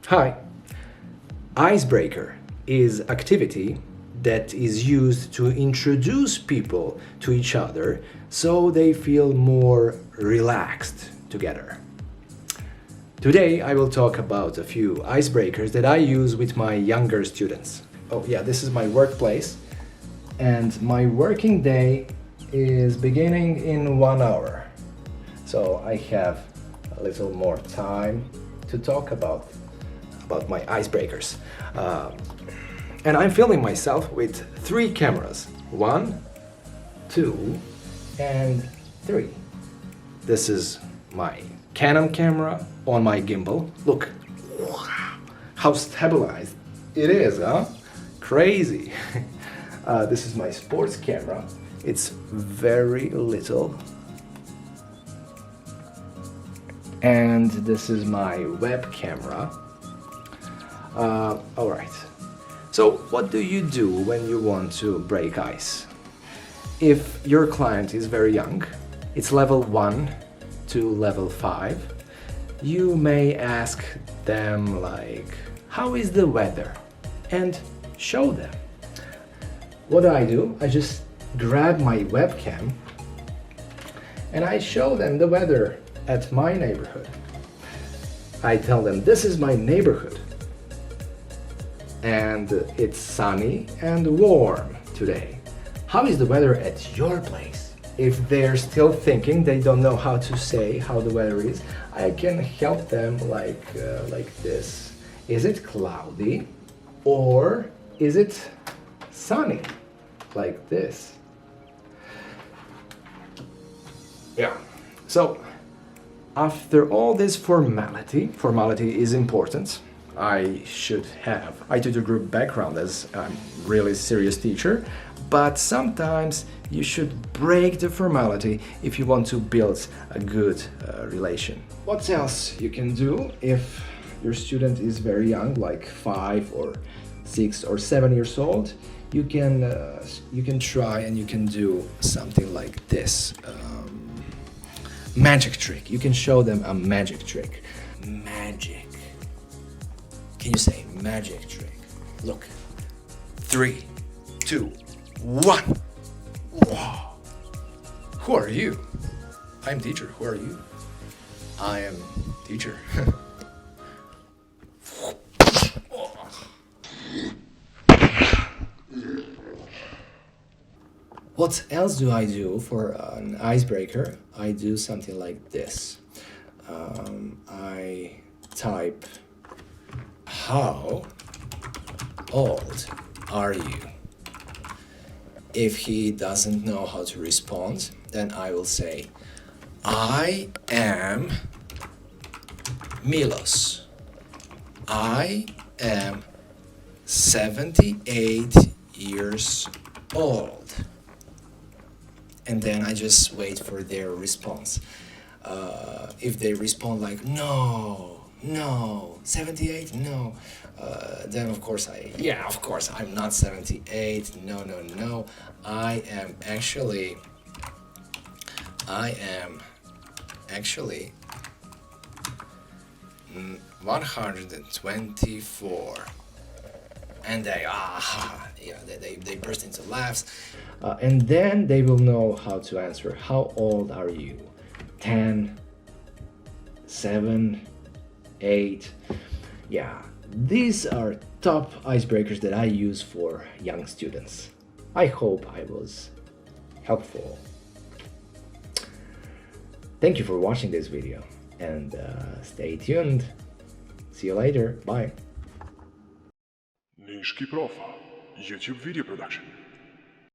Hi. Icebreaker is activity that is used to introduce people to each other so they feel more relaxed together. Today I will talk about a few icebreakers that I use with my younger students. Oh yeah, this is my workplace and my working day is beginning in 1 hour. So I have a little more time to talk about my icebreakers. And I'm filming myself with 3 cameras. 1, 2, and 3. This is my Canon camera on my gimbal. Look, how stabilized it is, huh? Crazy. This is my sports camera. It's very little. And this is my web camera. Alright, so what do you do when you want to break ice? If your client is very young, it's level 1 to level 5, you may ask them like, how is the weather? And show them. What do? I just grab my webcam and I show them the weather at my neighborhood. I tell them, this is my neighborhood. And it's sunny and warm today. How is the weather at your place? If they're still thinking, they don't know how to say how the weather is, I can help them like this. Is it cloudy or is it sunny? Like this. Yeah. So after all this formality is important. I tutor group background as I'm really serious teacher, but sometimes you should break the formality if you want to build a good relation. What else you can do if your student is very young, like 5 or 6 or 7 years old? You can try and you can do something like this. Magic trick. You can show them a magic trick. Magic. Can you say magic trick? Look. 3, 2, 1. Wow. Who are you? I'm teacher. Who are you? I am teacher. What else do I do for an icebreaker? I do something like this. I type, how old are you? If he doesn't know how to respond, then I will say, I am Milos. I am 78 years old. And then I just wait for their response. If they respond like, no, 78, no, then of course I'm not 78, no, I am actually 124. And they burst into laughs. And then they will know how to answer. How old are you? 10, 7, 8. Yeah, these are top icebreakers that I use for young students. I hope I was helpful. Thank you for watching this video and stay tuned. See you later. Bye. Niski Profa, YouTube video production.